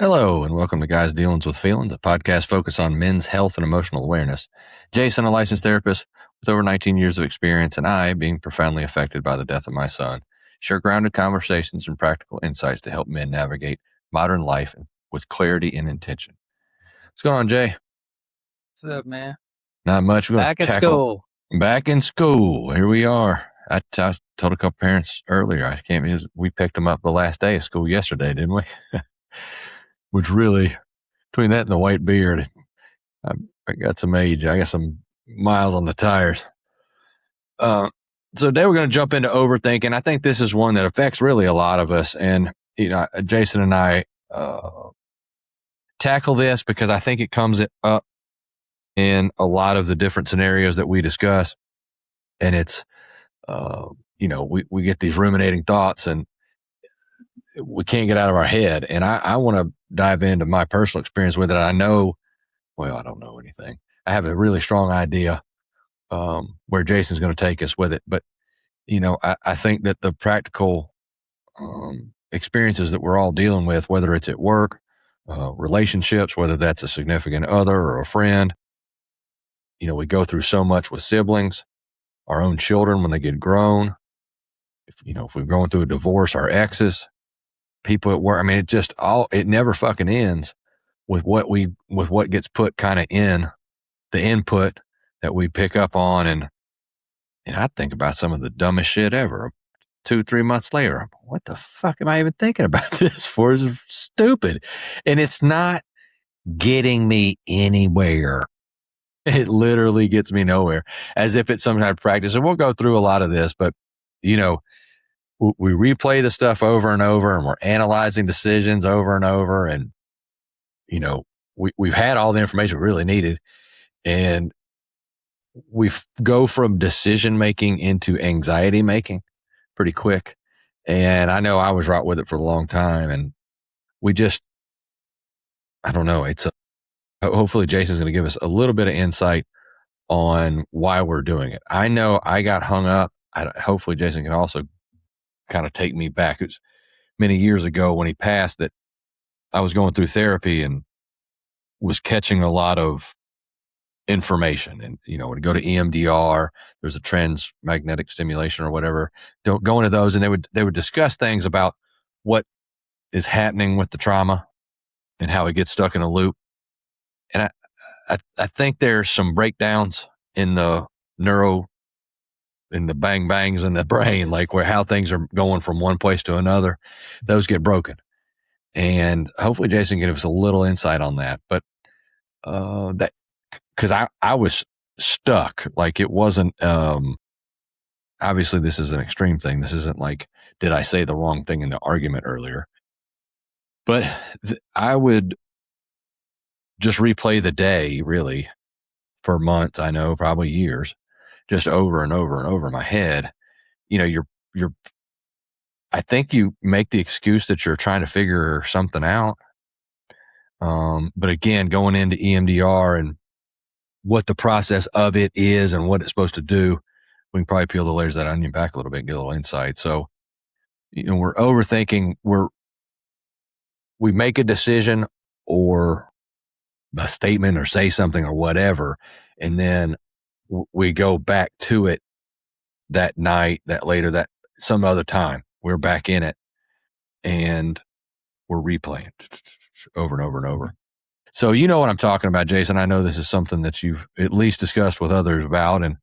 Hello, and welcome to Guys Dealings with Feelings, a podcast focused on men's health and emotional awareness. Jason, a licensed therapist with over 19 years of experience, and I, being profoundly affected by the death of my son, share grounded conversations and practical insights to help men navigate modern life with clarity and intention. What's going on, Jay? What's up, man? Not much. We're going Back to at tackle school. back in school. Here we are. I told a couple parents earlier, we picked them up the last day of school yesterday, didn't we? Which really, between that and the white beard, I got some age. I got some miles on the tires. So today we're going to jump into overthinking. I think this is one that affects really a lot of us. And, Jason and I tackle this because I think it comes up in a lot of the different scenarios that we discuss. And it's, we get these ruminating thoughts and we can't get out of our head. And I want to dive into my personal experience with it. I don't know anything. I have a really strong idea where Jason's going to take us with it. But, I think that the practical experiences that we're all dealing with, whether it's at work, relationships, whether that's a significant other or a friend, we go through so much with siblings, our own children when they get grown. If we're going through a divorce, our exes, people at work. I mean, it never fucking ends with what gets put kind of in the input that we pick up on. And I think about some of the dumbest shit ever. 2-3 months later, what the fuck am I even thinking about this for? It's stupid. And it's not getting me anywhere. It literally gets me nowhere, as if it's some kind of practice. And we'll go through a lot of this, but, we replay the stuff over and over, and we're analyzing decisions over and over. And, we've had all the information we really needed. And we go from decision making into anxiety making pretty quick. And I know I was right with it for a long time. And I don't know. Hopefully Jason's going to give us a little bit of insight on why we're doing it. I know I got hung up. Hopefully Jason can also kind of take me back. It was many years ago when he passed that I was going through therapy and was catching a lot of information. And, when you go to EMDR, there's a transmagnetic stimulation or whatever. Don't go into those. And they would discuss things about what is happening with the trauma and how it gets stuck in a loop. And I think there's some breakdowns in the in the bang bangs in the brain, like how things are going from one place to another. Those get broken. And hopefully Jason can give us a little insight on that. But that, because I was stuck. Like it wasn't, obviously this is an extreme thing. This isn't like, did I say the wrong thing in the argument earlier? But I would just replay the day really for months. I know, probably years, just over and over and over in my head. You're I think you make the excuse that you're trying to figure something out. But again, going into EMDR and what the process of it is and what it's supposed to do, we can probably peel the layers of that onion back a little bit and get a little insight. So, we're overthinking. We make a decision or a statement or say something or whatever, and then we go back to it that night, that later, that some other time. We're back in it and we're replaying over and over and over. So you know what I'm talking about, Jason. I know this is something that you've at least discussed with others about and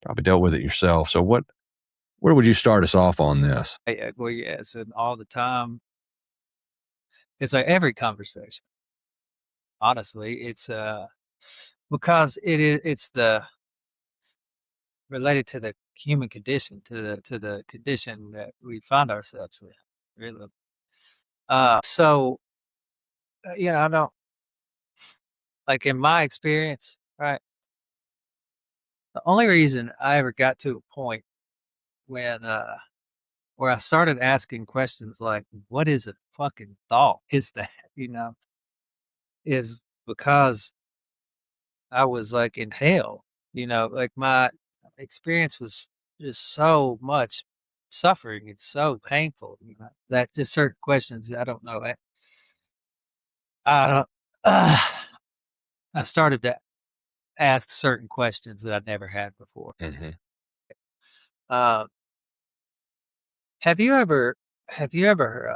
probably dealt with it yourself. So where would you start us off on this? Well, yes, and all the time. It's like every conversation. Honestly, it's because it's the related to the human condition, to the condition that we find ourselves in. Really. So I don't like in my experience, right? The only reason I ever got to a point when where I started asking questions like, "What is a fucking thought?" Is that is because I was like in hell. Like my experience was just so much suffering. It's so painful. That just certain questions I don't know. I don't. Uh, I started to ask certain questions that I'd never had before. Hmm. Uh, have you ever? Have you ever?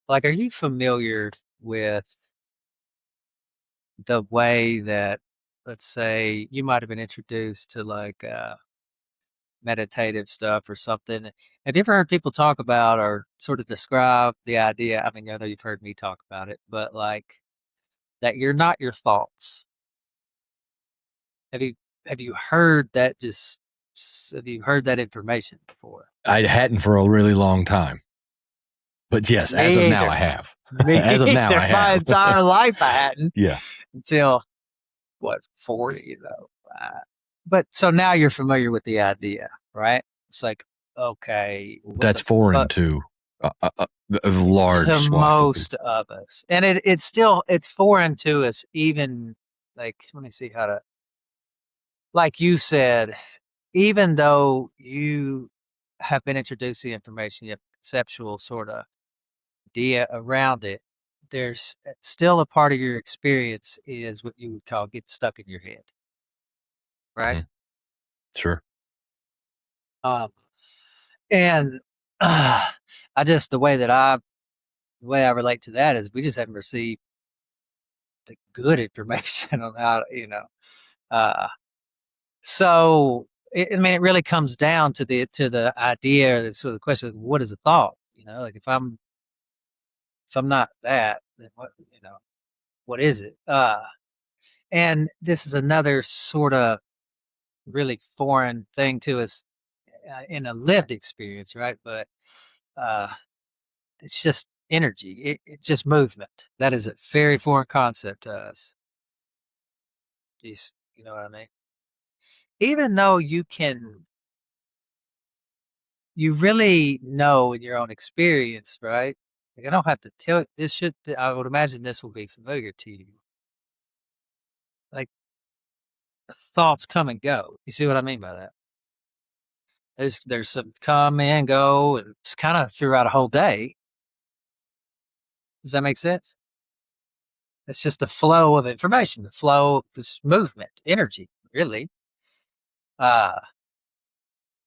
Like, are you familiar with the way that, let's say, you might have been introduced to like meditative stuff or something? Have you ever heard people talk about or sort of describe the idea? I mean, I know you've heard me talk about it, but like that you're not your thoughts. Have you have you heard that just have you heard that information before? I hadn't for a really long time, but yes, as of Me now, either. I have. Me As of now, either. I My have. entire life I hadn't Yeah, until what, 40 though. But so now you're familiar with the idea, right? It's like, okay, what that's the foreign fuck to a large to swath of most people. of us. And it's still it's foreign to us even like let me see how to like you said, even though you have been introduced to the information, you have conceptual sort of idea around it, there's still a part of your experience is what you would call get stuck in your head, right? Mhm. Sure. Um, and I just the way I relate to that is we just haven't received the good information on how to, uh, so I mean, it really comes down to the idea. So the question is, what is a thought? Like if I'm not that, then what? What is it? And this is another sort of really foreign thing to us in a lived experience, right? But uh, it's just energy. It's just movement. That is a very foreign concept to us. You know what I mean? Even though you really know in your own experience, right? Like I don't have to tell this should. I would imagine this will be familiar to you. Like thoughts come and go. You see what I mean by that? There's some come and go, and it's kind of throughout a whole day. Does that make sense? It's just the flow of information, the flow of this movement, energy, really. Uh,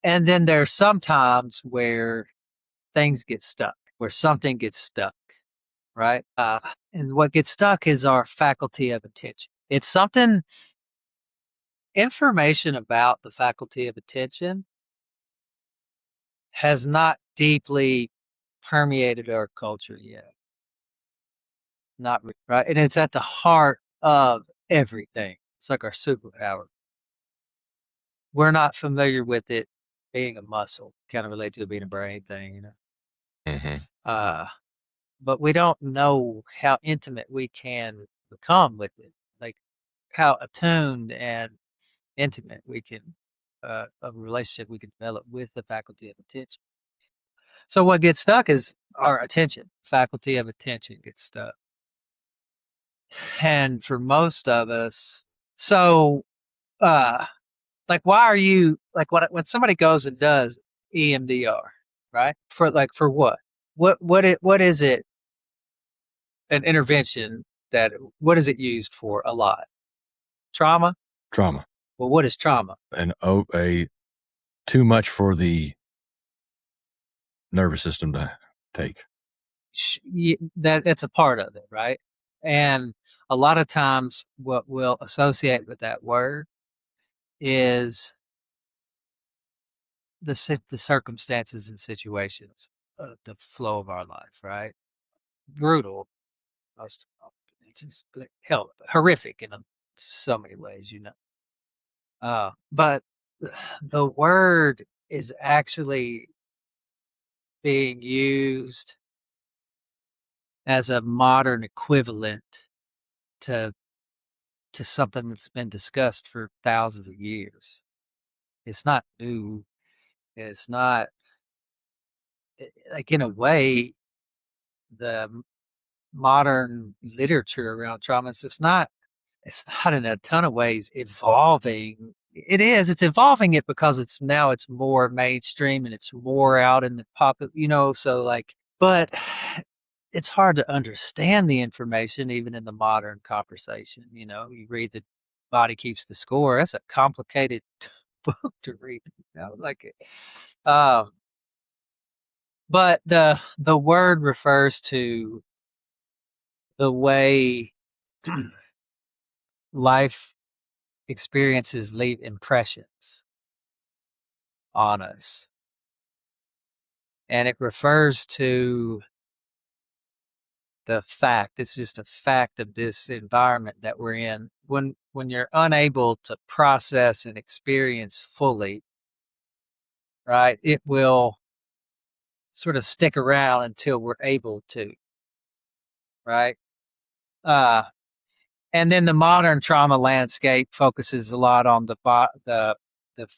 and then there's some times where things get stuck, where something gets stuck, right? And what gets stuck is our faculty of attention. It's something, information about the faculty of attention has not deeply permeated our culture yet. Not right. And it's at the heart of everything. It's like our superpower. We're not familiar with it being a muscle, kind of related to it being a brain thing. Hmm. Uh, but we don't know how intimate we can become with it, like how attuned and intimate we can, of a relationship we can develop with the faculty of attention. So what gets stuck is our attention, faculty of attention gets stuck. And for most of us, so, uh, like, why are you like when somebody goes and does EMDR, right? For what? What is it? An intervention that what is it used for a lot? Trauma? Trauma Well, what is trauma? and a too much for the nervous system to take. That's a part of it, right? And a lot of times, what we'll associate with that word is the circumstances and situations, the flow of our life, right? Brutal, most it's just, hell, horrific in so many ways. But the word is actually being used as a modern equivalent to to something that's been discussed for thousands of years. It's not new. It's not like in a way the modern literature around trauma. It's not in a ton of ways evolving. It is. It's evolving it because it's more mainstream and it's more out in the pop. So like, but it's hard to understand the information even in the modern conversation. You know, you read the body keeps the score. That's a complicated book to read. You know, like it. Um, but the word refers to the way life experiences leave impressions on us. And it refers to the fact, it's just a fact of this environment that we're in. When you're unable to process and experience fully, right, it will sort of stick around until we're able to, right? Uh, and then the modern trauma landscape focuses a lot on the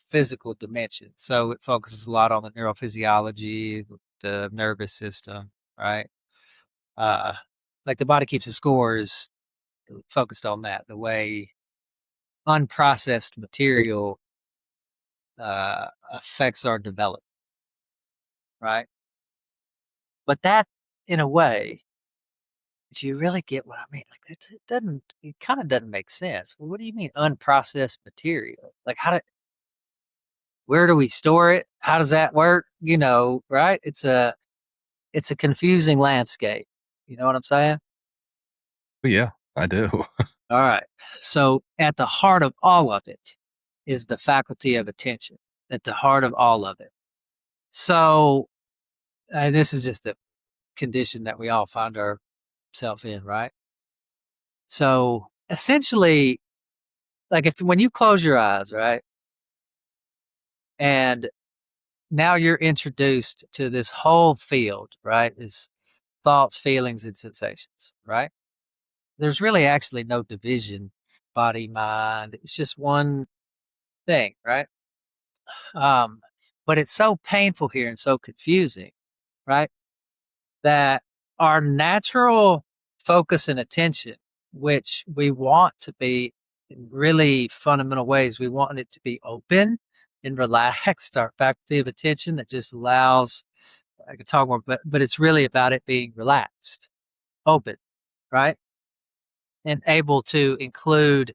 physical dimension. So it focuses a lot on the neurophysiology, the nervous system, right? Uh, like the body keeps the score is focused on that, the way unprocessed material affects our development, right? But that, in a way, if you really get what I mean, like it kind of doesn't make sense. Well, what do you mean unprocessed material? Like where do we store it? How does that work? You know, right? It's a confusing landscape. You know what I'm saying? But yeah, I do. All right. So at the heart of all of it is the faculty of attention. At the heart of all of it. So this is just a condition that we all find ourselves in, right? So essentially, like if when you close your eyes, right, and now you're introduced to this whole field, right? Is thoughts, feelings, and sensations, right? There's really actually no division, body, mind. It's just one thing, right? Um, but it's so painful here and so confusing, right? That our natural focus and attention, which we want to be in really fundamental ways, we want it to be open and relaxed, our faculty of attention that just allows, I could talk more, but it's really about it being relaxed, open, right? And able to include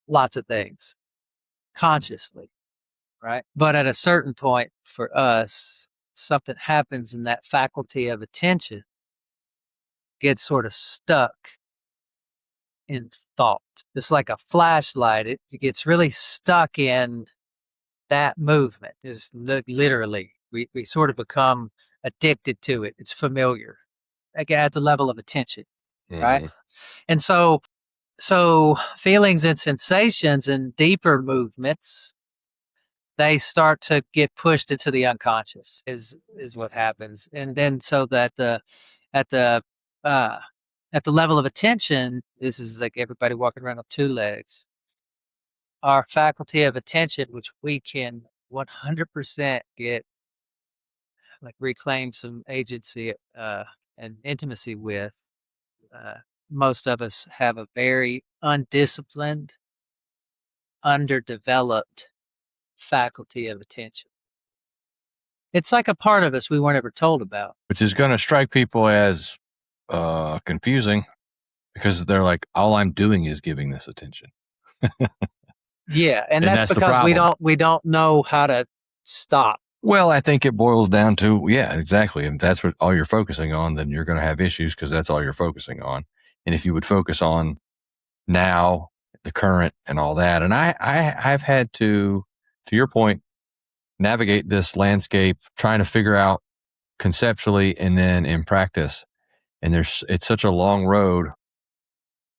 lots of things consciously, right? But at a certain point for us, something happens and that faculty of attention gets sort of stuck in thought. It's like a flashlight. It gets really stuck in that movement is literally, we sort of become addicted to it. It's familiar, again, at the level of attention, right? Hmm. And so feelings and sensations and deeper movements, they start to get pushed into the unconscious is what happens. And then so that at the uh at the level of attention, this is like everybody walking around on two legs. Our faculty of attention, which we can 100% get, like reclaim some agency and intimacy with. Uh, most of us have a very undisciplined, underdeveloped faculty of attention. It's like a part of us we weren't ever told about. Which is going to strike people as confusing because they're like, all I'm doing is giving this attention. Yeah, and And that's that's the because problem. we don't know how to stop. Well, I think it boils down to, yeah, exactly. And that's what all you're focusing on, then you're going to have issues because that's all you're focusing on. And if you would focus on now, the current and all that, and I've had to your point, navigate this landscape, trying to figure out conceptually and then in practice. And it's such a long road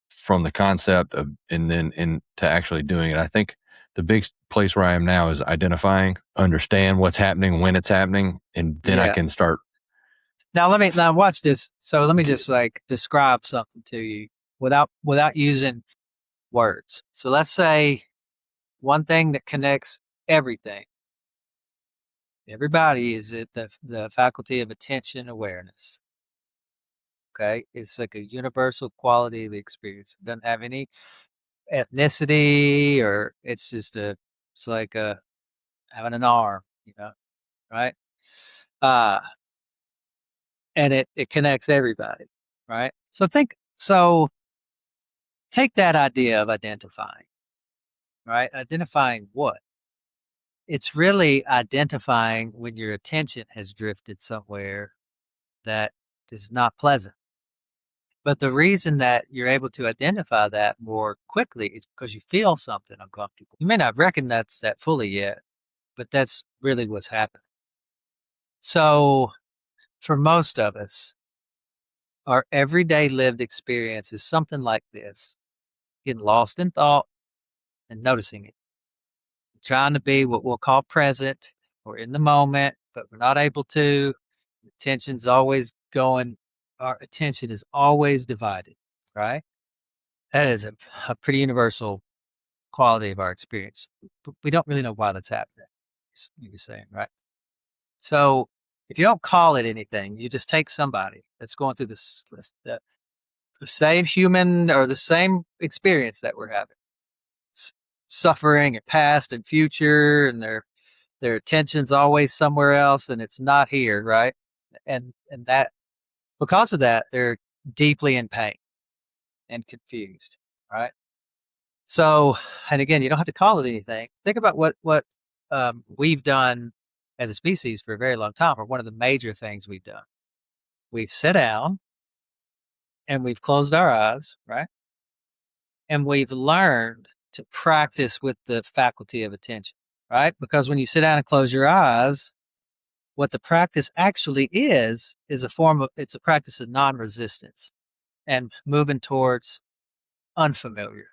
from the concept of and then into actually doing it. I think the big place where I am now is identifying, understand what's happening when it's happening, and then I Yeah. can start. Now watch this. So let me just like describe something to you without using words. So let's say one thing that connects everything, everybody, is it the faculty of attention awareness. Okay, it's like a universal quality of the experience. It doesn't have any ethnicity, or it's like having an arm, you know, right? Uh, and it connects everybody, right? So take that idea of identifying, right? Identifying what? It's really identifying when your attention has drifted somewhere that is not pleasant. But the reason that you're able to identify that more quickly is because you feel something uncomfortable. You may not recognize that fully yet, but that's really what's happening. So for most of us, our everyday lived experience is something like this: getting lost in thought and noticing it, trying to be what we'll call present or in the moment, but we're not able to. Attention's always going, our attention is always divided, right? That is a pretty universal quality of our experience. But we don't really know why that's happening. You're saying, right? So if you don't call it anything, you just take somebody that's going through the same human or the same experience that we're having, suffering and past and future, and their attention's always somewhere else, and it's not here, right? And that because of that, they're deeply in pain and confused, right? So, and again, you don't have to call it anything. Think about what we've done as a species for a very long time, or one of the major things we've done. We've sat down and we've closed our eyes, right? And we've learned to practice with the faculty of attention, right? Because when you sit down and close your eyes, what the practice actually is it's a practice of non-resistance and moving towards unfamiliar,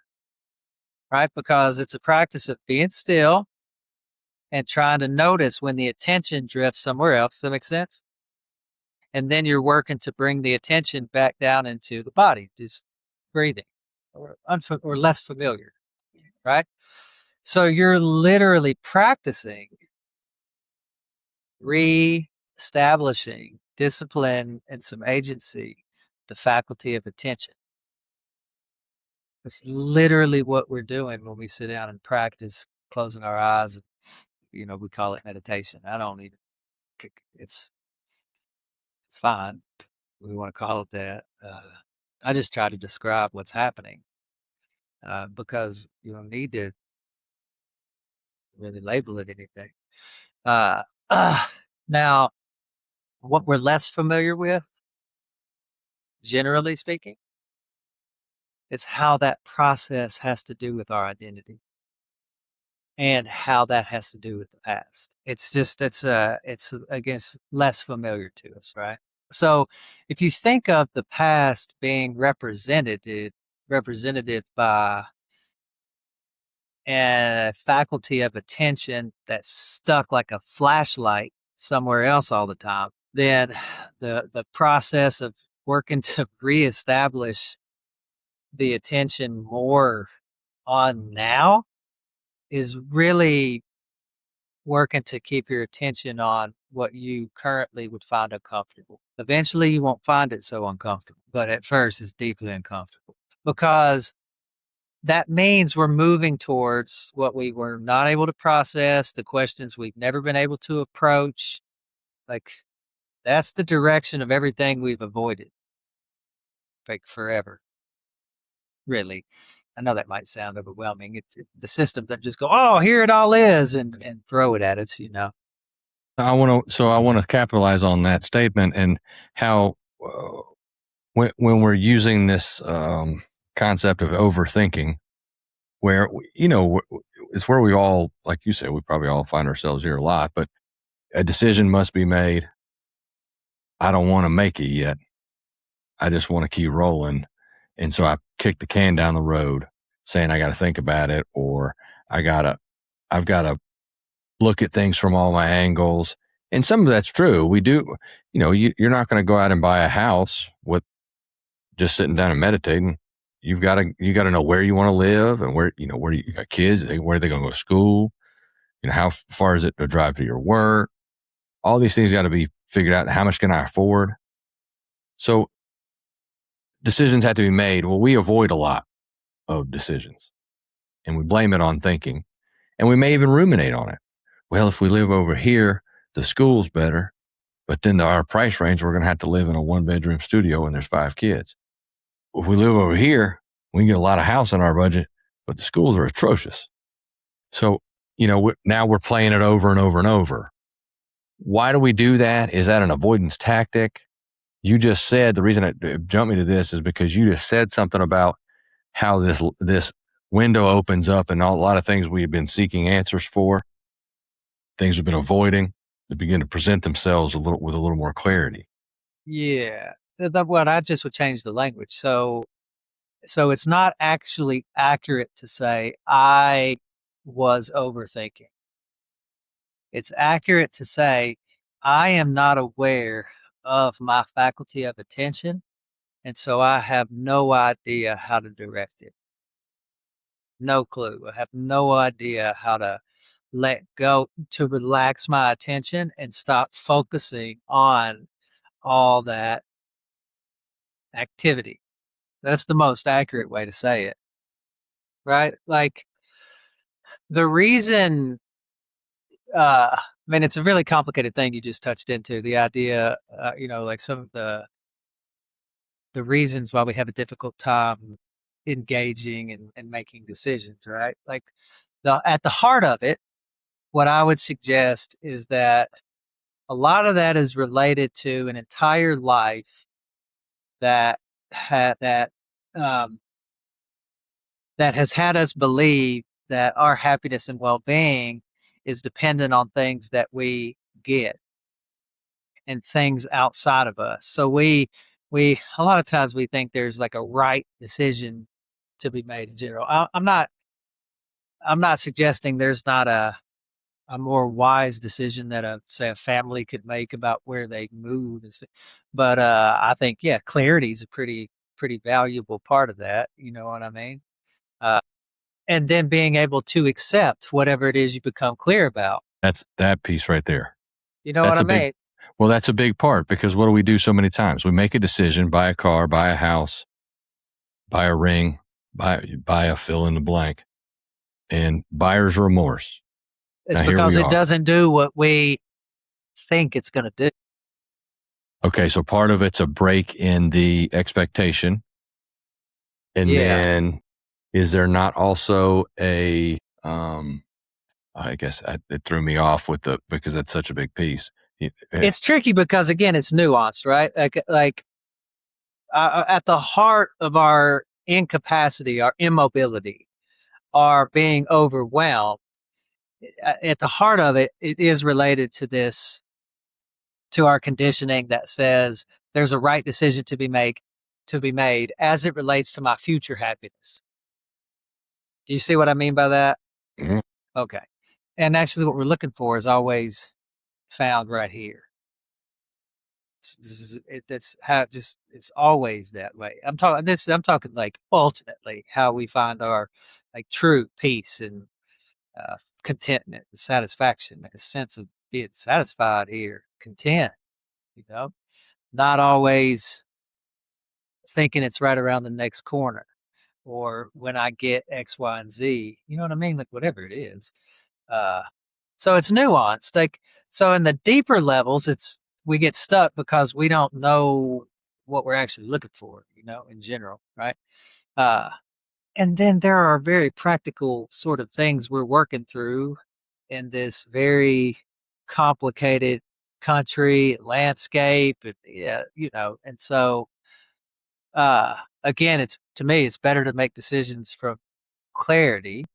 right? Because it's a practice of being still and trying to notice when the attention drifts somewhere else. Does that make sense? And then you're working to bring the attention back down into the body, just breathing or less familiar, right? So you're literally practicing re-establishing discipline and some agency, the faculty of attention. It's literally what we're doing when we sit down and practice closing our eyes. We call it meditation. I don't even, it's fine. We want to call it that. I just try to describe what's happening because you don't need to really label it anything. Uh, Now, what we're less familiar with, generally speaking, is how that process has to do with our identity and how that has to do with the past. It's I guess less familiar to us, right? So if you think of the past being represented by a faculty of attention that's stuck like a flashlight somewhere else all the time, then the process of working to reestablish the attention more on now is really working to keep your attention on what you currently would find uncomfortable. Eventually, you won't find it so uncomfortable, but at first, it's deeply uncomfortable because that means we're moving towards what we were not able to process, the questions we've never been able to approach. Like, that's the direction of everything we've avoided, like forever, really. I know that might sound overwhelming. The system doesn't just go, oh, here it all is, and throw it at us. I want to capitalize on that statement and how when we're using this concept of overthinking, where it's where we all, like you said, we probably all find ourselves here a lot, but a decision must be made. I don't want to make it yet. I just want to keep rolling. And so I kick the can down the road saying I got to think about it, or I've got to look at things from all my angles. And some of that's true. We do, you're not going to go out and buy a house with just sitting down and meditating. You got to know where you want to live and where you got kids, where they're going to go to school, how far is it to drive to your work? All these things got to be figured out. How much can I afford? So decisions have to be made. Well, we avoid a lot of decisions and we blame it on thinking, and we may even ruminate on it. Well, if we live over here, the school's better. But then our price range, we're going to have to live in a 1-bedroom studio when there's 5 kids. If we live over here, we can get a lot of house in our budget, but the schools are atrocious. So, now we're playing it over and over and over. Why do we do that? Is that an avoidance tactic? You just said, the reason it jumped me to this is because you just said something about how this window opens up and a lot of things we've been seeking answers for, things we've been avoiding, they begin to present themselves with a little more clarity. Yeah. What I just would change the language. So it's not actually accurate to say I was overthinking. It's accurate to say I am not aware of my faculty of attention, and so I have no idea how to direct it. No clue. I have no idea how to let go, to relax my attention and stop focusing on all that activity. That's the most accurate way to say it, right? Like the reason, I mean, it's a really complicated thing you just touched into the idea, like some of the reasons why we have a difficult time engaging and making decisions, right? Like at the heart of it, what I would suggest is that a lot of that is related to an entire life that had um, that has had us believe that our happiness and well-being is dependent on things that we get and things outside of us. So we a lot of times we think there's like a right decision to be made in general. I'm not suggesting there's not a more wise decision that a family could make about where they move, but I think yeah, clarity is a pretty valuable part of that. You know what I mean? Uh, and then being able to accept whatever it is you become clear about. That's that piece right there. You know what That's I a big, mean? well, that's a big part because what do we do so many times? We make a decision, buy a car, buy a house, buy a ring, buy a fill in the blank, and buyer's remorse. It's Now here because we it are. doesn't do what we think it's going to do. Okay, so part of it's a break in the expectation. And Yeah. then is there not also I guess it threw me off because that's such a big piece. It's tricky because again, it's nuanced, right? Like at the heart of our incapacity, our immobility, our being overwhelmed, at the heart of it, it is related to this, to our conditioning that says there's a right decision to be made as it relates to my future happiness. Do you see what I mean by that? Mhm. Okay. And actually what we're looking for is always found right here. That's how just it's always that way. I'm talking like ultimately how we find our like true peace and contentment, satisfaction, a sense of being satisfied here, content, you know, not always thinking it's right around the next corner or when I get X, Y, and Z, you know what I mean? Like whatever it is. Uh, so it's nuanced. Like, so in the deeper levels, we get stuck because we don't know what we're actually looking for, in general, right? Uh, and then there are very practical sort of things we're working through in this very complicated country landscape, and yeah, and so again, it's to me, it's better to make decisions from clarity,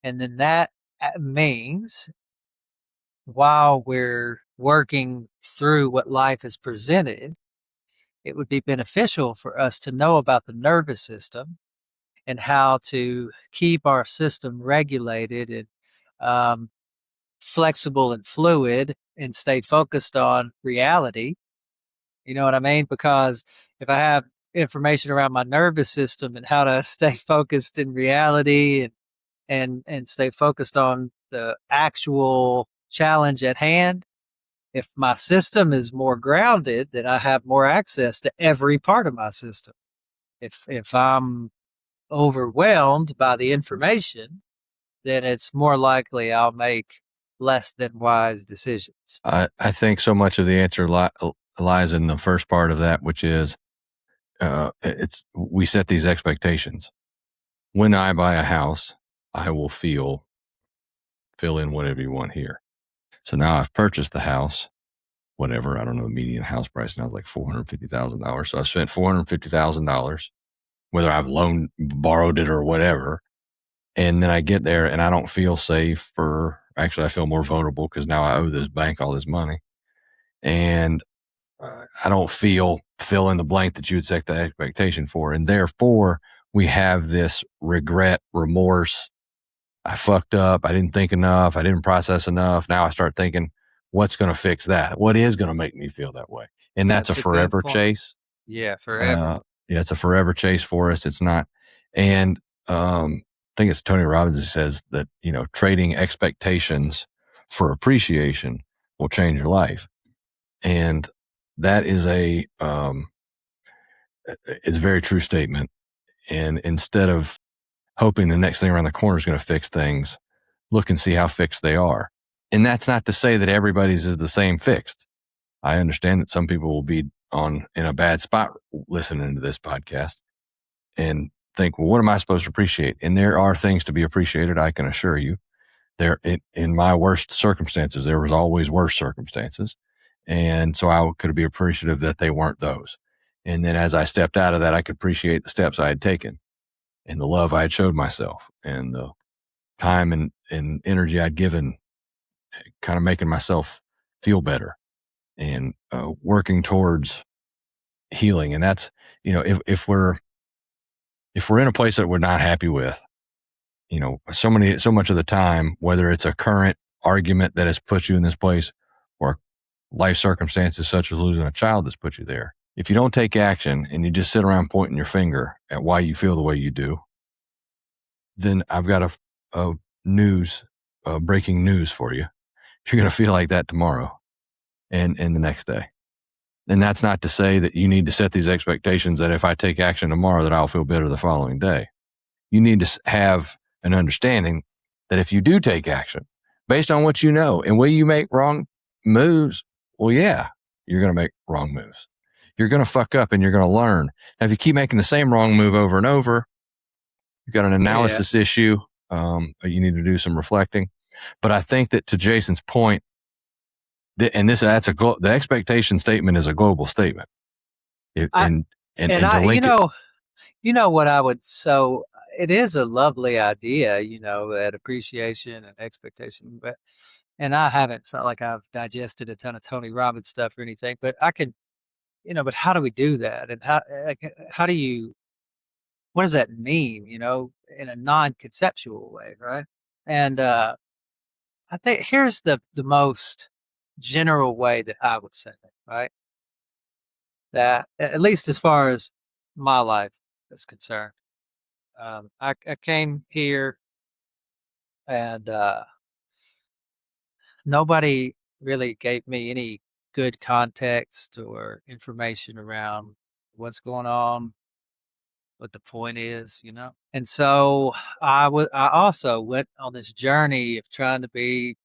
and then that means while we're working through what life has presented, it would be beneficial for us to know about the nervous system and how to keep our system regulated and um, flexible and fluid and stay focused on reality. You know what I mean? Because if I have information around my nervous system and how to stay focused in reality and stay focused on the actual challenge at hand, if my system is more grounded, then I have more access to every part of my system. If I'm overwhelmed by the information, then it's more likely I'll make less than wise decisions. I think so much of the answer lies in the first part of that, which is it's we set these expectations. When I buy a house, I will fill in whatever you want here. So now I've purchased the house, whatever, I don't know, the median house price now is like $450,000. So I spent $450,000, whether I've borrowed it or whatever. And then I get there and I don't feel safe, or actually I feel more vulnerable because now I owe this bank all this money. And I don't fill in the blank that you would set the expectation for. And therefore, we have this regret, remorse. I fucked up. I didn't think enough. I didn't process enough. Now I start thinking, what's going to fix that? What is going to make me feel that way? And that's a That's a good forever point. chase. Yeah, forever. Uh, yeah, it's a forever chase for us. It's not. And I think it's Tony Robbins that says that, trading expectations for appreciation will change your life. And that is a very true statement. And instead of hoping the next thing around the corner is going to fix things, look and see how fixed they are. And that's not to say that everybody's is the same fixed. I understand that some people will be in a bad spot listening to this podcast and think, well, what am I supposed to appreciate? And there are things to be appreciated, I can assure you. In my worst circumstances, there was always worse circumstances. And so I could be appreciative that they weren't those. And then as I stepped out of that, I could appreciate the steps I had taken and the love I had showed myself and the time and energy I'd given, kind of making myself feel better and working towards healing. And that's, if we're in a place that we're not happy with, so much of the time, whether it's a current argument that has put you in this place or life circumstances such as losing a child that's put you there, if you don't take action and you just sit around pointing your finger at why you feel the way you do, then I've got a breaking news for you. You're going to feel like that tomorrow and the next day. And that's not to say that you need to set these expectations that if I take action tomorrow, that I'll feel better the following day. You need to have an understanding that if you do take action based on what you know, and will you make wrong moves? Well, yeah, you're going to make wrong moves. You're going to fuck up and you're going to learn. Now, if you keep making the same wrong move over and over, you've got an Yeah. analysis issue. You need to do some reflecting. But I think that to Jason's point, the expectation statement is a global statement. It, I and and to I link it, what I would so it is a lovely idea, that appreciation and expectation, but and I haven't, it's not like I've digested a ton of Tony Robbins stuff or anything, but I can, but how do we do that? And how do you, what does that mean, in a non-conceptual way, right? And I think here's the most general way that I would say it, right? That at least as far as my life is concerned, I came here and nobody really gave me any good context or information around what's going on, what the point is, And so I also went on this journey of trying to be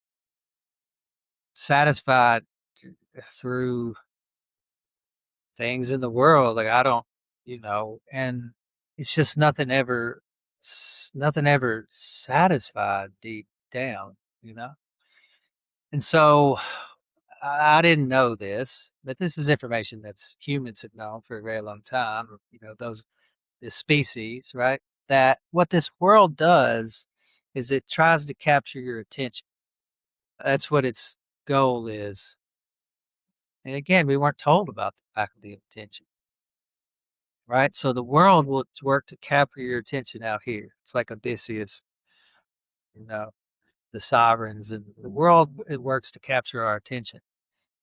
satisfied through things in the world. Like I don't, and it's just nothing ever satisfied deep down, you know? And so I didn't know this, but this is information that's humans have known for a very long time, this species, right? That what this world does is it tries to capture your attention. That's what its goal is. And again, we weren't told about the faculty of attention, right? So the world will work to capture your attention out here. It's like Odysseus, you know, the sirens, and the world, it works to capture our attention.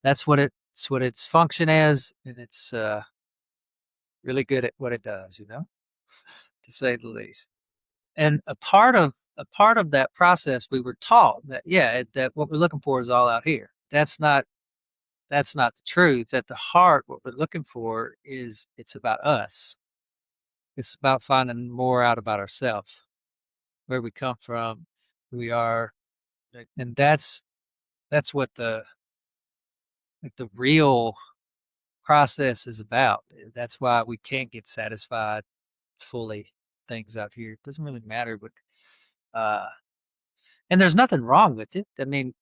That's what its function is, and it's really good at what it does, to say the least. And a part of that process, we were taught that that what we're looking for is all out here. That's not the truth. At the heart, what we're looking for is it's about us. It's about finding more out about ourselves, where we come from, who we are, and That's what the real process is about. That's why we can't get satisfied fully things out here. It doesn't really matter, but uh and there's nothing wrong with it. I mean,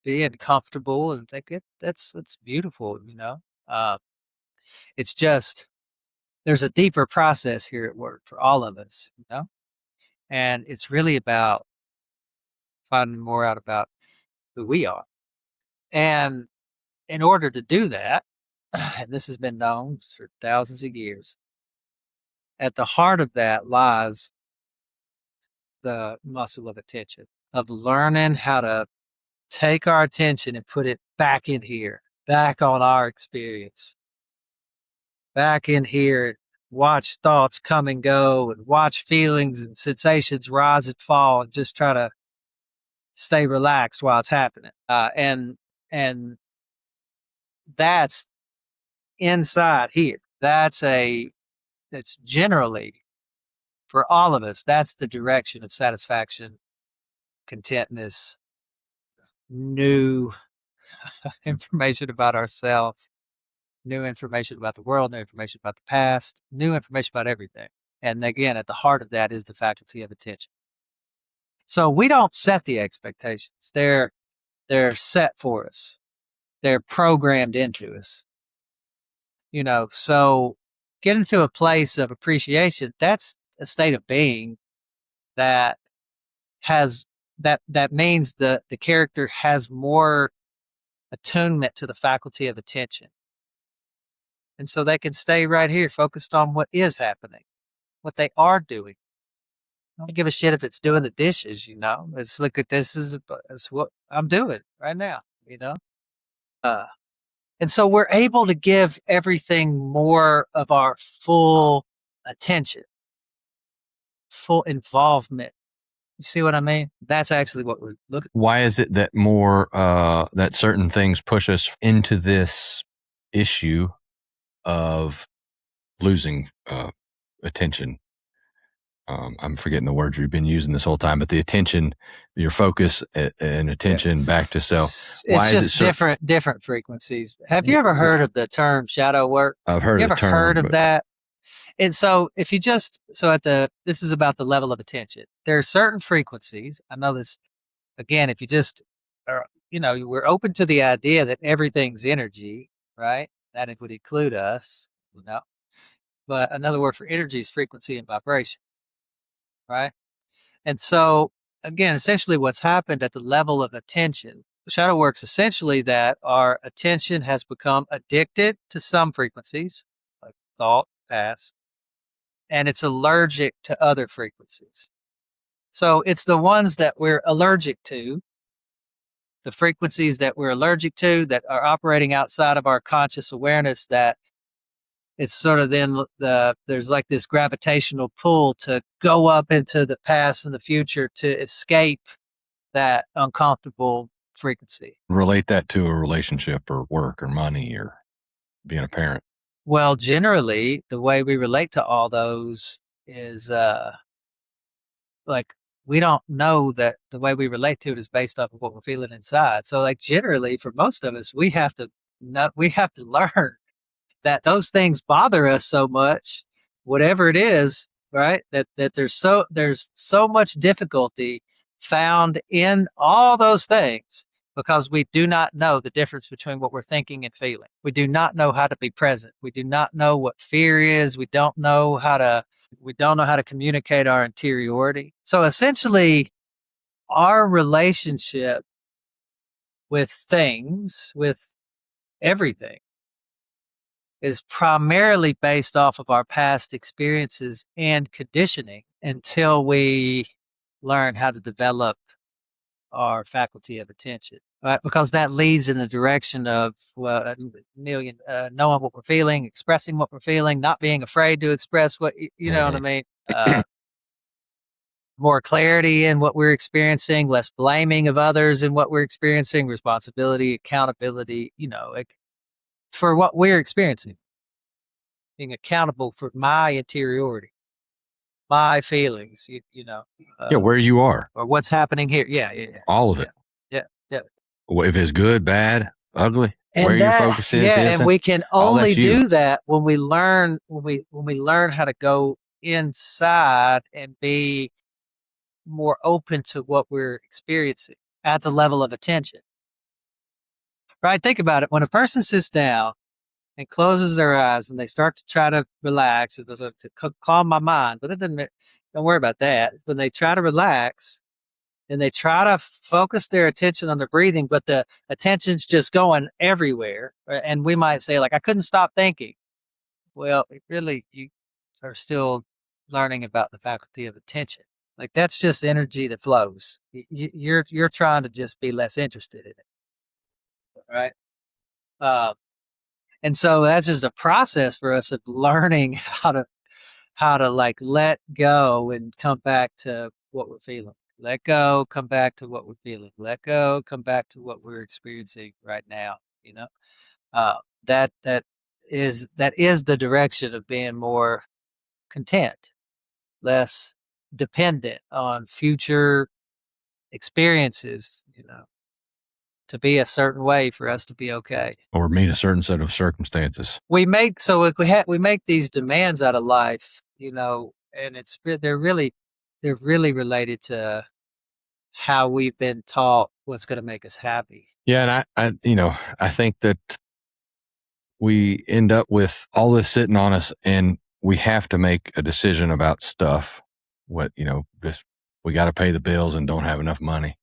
being comfortable and like that's beautiful, you know. Uh it's just there's a deeper process here at work for all of us, you know? And it's really about finding more out about who we are. And in order to do that, and this has been known for thousands of years, at the heart of that lies the muscle of attention, of learning how to take our attention and put it back in here, back on our experience, back in here, watch thoughts come and go and watch feelings and sensations rise and fall and just try to stay relaxed while it's happening. And that's inside here. That's generally for all of us, that's the direction of satisfaction, contentness, new information about ourselves, new information about the world, new information about the past, new information about everything. And again, at the heart of that is the faculty of attention. So we don't set the expectations. They're set for us. They're programmed into us. You know, so get into a place of appreciation, that's a state of being that has that means the character has more attunement to the faculty of attention. And so they can stay right here focused on what is happening, what they are doing. I don't give a shit if it's doing the dishes, you know. It's look at this is what I'm doing right now, you know. Uh, and so we're able to give everything more of our full attention, full involvement. You see what I mean? That's actually what we're looking for. Why is it that more that certain things push us into this issue of losing attention? I'm forgetting the words you've been using this whole time, but the attention, your focus and attention back to self. It's just different frequencies. Have you ever heard of the term shadow work? I've heard You of the ever term, heard of that? And so if you just this is about the level of attention. There are certain frequencies. I know this again, if you just are, you know, we're open to the idea that everything's energy, right? That it would include us, you know. But another word for energy is frequency and vibration, right? And so again, essentially what's happened at the level of attention, shadow works essentially that our attention has become addicted to some frequencies, like thought, past, and it's allergic to other frequencies. So it's the ones that we're allergic to, the frequencies that we're allergic to that are operating outside of our conscious awareness, that it's sort of then there's like this gravitational pull to go up into the past and the future to escape that uncomfortable frequency. Relate that to a relationship or work or money or being a parent. Well, generally, the way we relate to all those is like we don't know that the way we relate to it is based off of what we're feeling inside. So, like generally, for most of us, we have to learn that those things bother us so much, whatever it is, right? That there's so much difficulty found in all those things because we do not know the difference between what we're thinking and feeling. We do not know how to be present. We do not know what fear is. We don't know how to communicate our interiority. So essentially, our relationship with things, with everything, is primarily based off of our past experiences and conditioning until we learn how to develop our faculty of attention, right? Because that leads in the direction of knowing what we're feeling, expressing what we're feeling, not being afraid to express what you know what I mean. More clarity in what we're experiencing, less blaming of others in what we're experiencing, responsibility, accountability, you know, like for what we're experiencing, being accountable for my interiority, my feelings, you know. Yeah, where you are. Or what's happening here. Yeah. All of it. Yeah. Yeah. If it's good, bad, ugly, where And your that, focus is, yeah, and isn't, we can all only that's you. do that when we learn how to go inside and be more open to what we're experiencing at the level of attention. Right? Think about it. When a person sits down and closes their eyes and they start to try to relax, it goes to calm my mind, but it doesn't. Don't worry about that. When they try to relax and they try to focus their attention on the breathing, but the attention's just going everywhere, and we might say like, I couldn't stop thinking. Well, really, you are still learning about the faculty of attention. Like that's just energy that flows. You're trying to just be less interested in it, right? Uh, and so that's just a process for us of learning how to like let go and come back to what we're feeling. Let go, come back to what we're feeling. Let go, come back to what we're experiencing right now. You know, uh, that is the direction of being more content, less dependent on future experiences, to be a certain way for us to be okay. Or meet a certain set of circumstances. We make these demands out of life, and they're really related to how we've been taught what's going to make us happy. Yeah, and I think that we end up with all this sitting on us, and we have to make a decision about stuff. This we got to pay the bills and don't have enough money.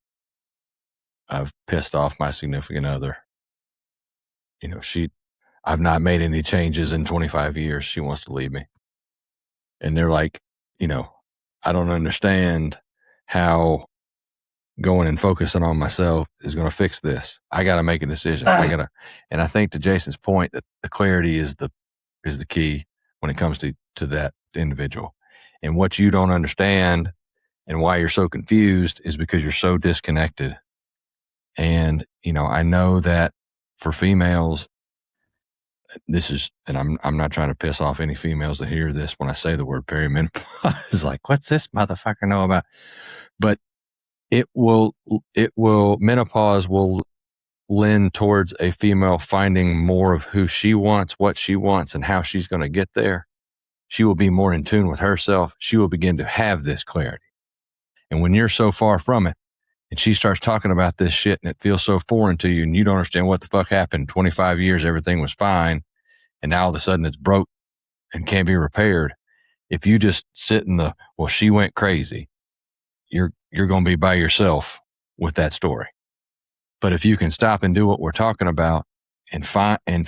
I've pissed off my significant other. I've not made any changes in 25 years. She wants to leave me. And they're like, you know, I don't understand how going and focusing on myself is going to fix this. I got to make a decision. And I think to Jason's point that the clarity is the key when it comes to that individual. And what you don't understand and why you're so confused is because you're so disconnected. And, I know that for females, and I'm not trying to piss off any females that hear this when I say the word perimenopause. It's like, what's this motherfucker know about? But menopause will lend towards a female finding more of who she wants, what she wants, and how she's going to get there. She will be more in tune with herself. She will begin to have this clarity. And when you're so far from it, and she starts talking about this shit and it feels so foreign to you and you don't understand what the fuck happened. 25 years, everything was fine. And now all of a sudden it's broke and can't be repaired. If you just sit in well, she went crazy, you're going to be by yourself with that story. But if you can stop and do what we're talking about and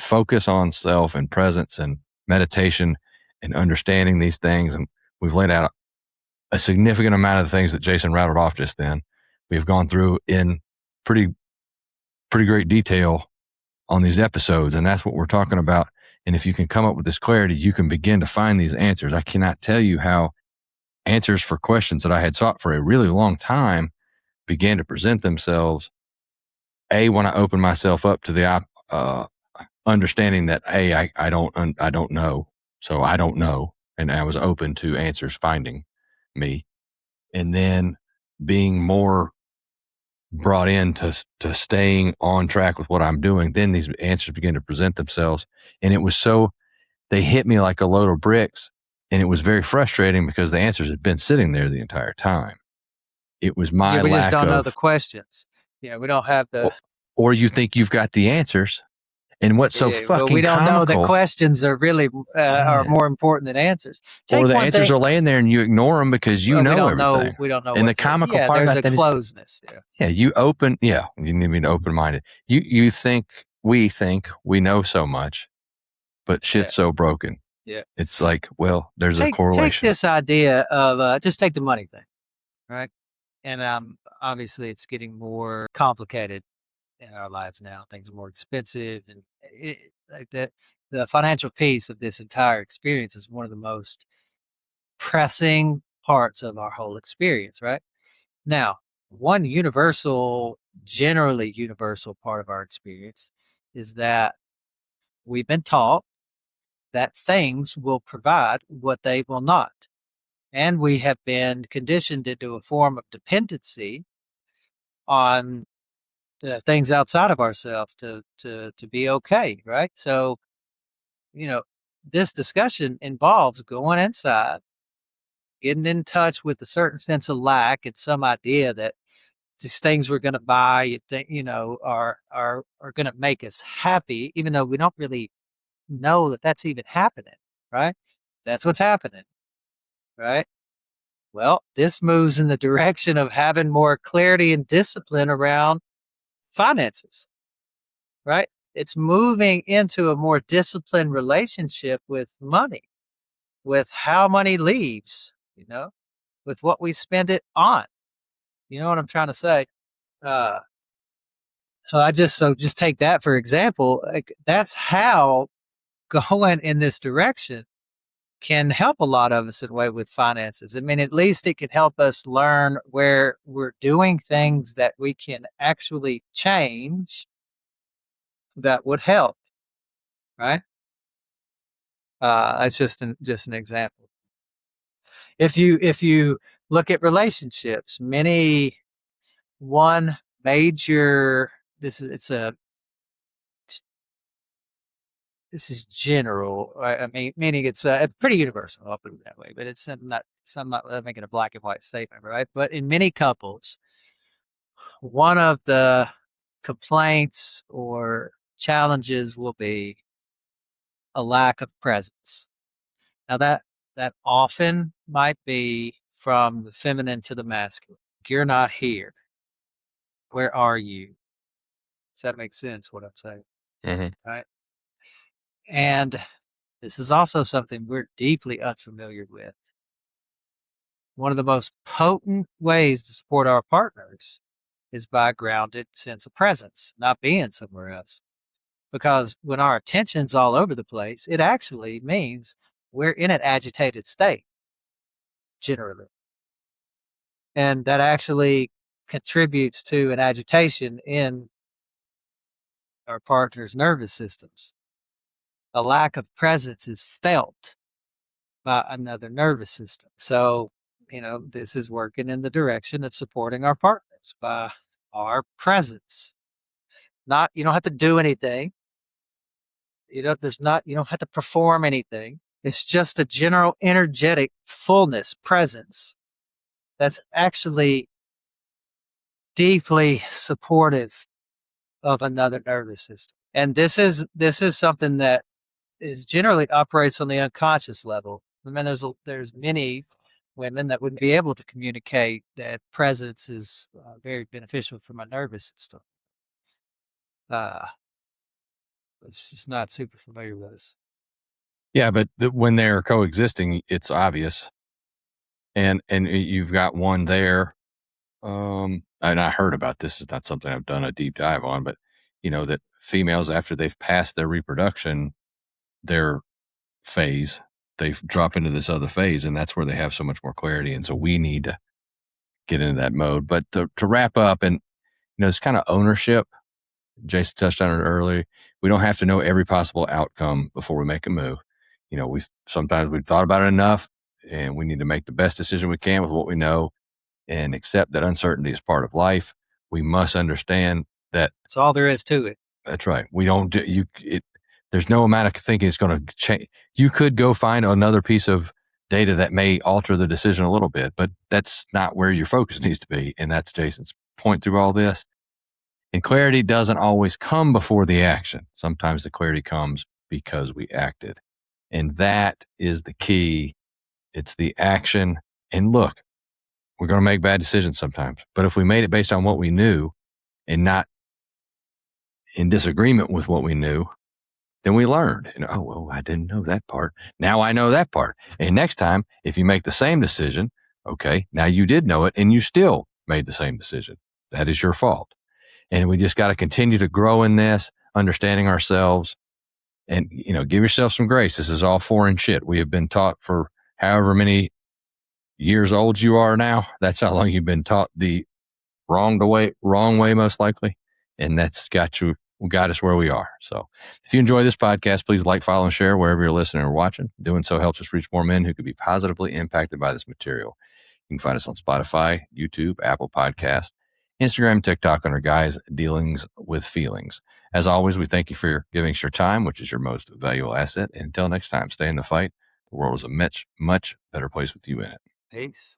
focus on self and presence and meditation and understanding these things, and we've laid out a significant amount of the things that Jason rattled off just then. We've gone through in pretty great detail on these episodes, and that's what we're talking about. And if you can come up with this clarity, you can begin to find these answers. I cannot tell you how answers for questions that I had sought for a really long time began to present themselves. When I opened myself up to the understanding that I don't know, so I don't know, and I was open to answers finding me, and then being more brought in to staying on track with what I'm doing. Then these answers begin to present themselves, and it was they hit me like a load of bricks, and it was very frustrating because the answers had been sitting there the entire time. It was Yeah, my we just lack don't know the of, questions. We don't have the. or you think you've got the answers. And what's so Yeah, well, we fucking don't know that comical, questions are really are more important than answers. or Take the one answers thing. are laying there and you ignore them because you Well, we know don't know. everything. We don't know And the what's there. comical Yeah, part there's about a that is, closeness. Yeah, you need to be open-minded. You think we know so much, but yeah, shit's so broken. yeah. It's like, well, there's a Take correlation. this idea of just take the money thing, right? And obviously it's getting more complicated in our lives now. Things are more expensive, and like that. The financial piece of this entire experience is one of the most pressing parts of our whole experience, right? Now, one generally universal part of our experience is that we've been taught that things will provide what they will not. And we have been conditioned into a form of dependency on things outside of ourselves to be okay, right? So, this discussion involves going inside, getting in touch with a certain sense of lack and some idea that these things we're going to buy, are going to make us happy, even though we don't really know that that's even happening, right? That's what's happening, right? Well, this moves in the direction of having more clarity and discipline around finances, right? It's moving into a more disciplined relationship with money, with how money leaves, with what we spend it on. You know what I'm trying to say? Uh, just take that for example. Like, that's how going in this direction can help a lot of us in a way with finances. I mean, at least it can help us learn where we're doing things that we can actually change that would help, right? That's just an example. If you look at relationships, many one major this is general. I mean, meaning it's pretty universal. I'll put it that way. But I'm not making a black and white statement, right? But in many couples, one of the complaints or challenges will be a lack of presence. Now that often might be from the feminine to the masculine. You're not here. Where are you? Does that make sense? What I'm saying, Mm-hmm. right? And this is also something we're deeply unfamiliar with. One of the most potent ways to support our partners is by a grounded sense of presence, not being somewhere else. Because when our attention's all over the place, it actually means we're in an agitated state, generally. And that actually contributes to an agitation in our partner's nervous systems. A lack of presence is felt by another nervous system. So, this is working in the direction of supporting our partners by our presence. Not, you don't have to do anything. You don't have to perform anything. It's just a general energetic fullness presence that's actually deeply supportive of another nervous system. And this is something that is generally operates on the unconscious level. I mean, there's many women that would be able to communicate that presence is very beneficial for my nervous system. Uh, it's just not super familiar with this. Yeah, but when they're coexisting, it's obvious, and you've got one there. And I heard about this. It's not something I've done a deep dive on, but that females after they've passed their reproduction, their phase, they drop into this other phase, and that's where they have so much more clarity. And so we need to get into that mode. But to wrap up, and it's kind of ownership. Jason touched on it earlier. We don't have to know every possible outcome before we make a move. Sometimes we've thought about it enough, and we need to make the best decision we can with what we know, and accept that uncertainty is part of life. We must understand that That's all there is to it. that's right. We don't do there's no amount of thinking it's going to change. You could go find another piece of data that may alter the decision a little bit, but that's not where your focus needs to be. And that's Jason's point through all this. And clarity doesn't always come before the action. Sometimes the clarity comes because we acted. And that is the key. It's the action. And look, we're going to make bad decisions sometimes. But if we made it based on what we knew and not in disagreement with what we knew, then we learned. Oh, well, I didn't know that part. Now I know that part. And next time, if you make the same decision, okay, now you did know it and you still made the same decision. That is your fault. And we just got to continue to grow in this, understanding ourselves, and, give yourself some grace. This is all foreign shit. We have been taught for however many years old you are now. That's how long you've been taught the wrong way, most likely. And that's got us where we are. So if you enjoy this podcast, please like, follow, and share wherever you're listening or watching. Doing so helps us reach more men who could be positively impacted by this material. You can find us on Spotify, YouTube, Apple Podcast, Instagram, TikTok under Guys Dealings with Feelings. As always, we thank you for giving us your time, which is your most valuable asset. And until next time, stay in the fight. The world is a much, much better place with you in it. Peace.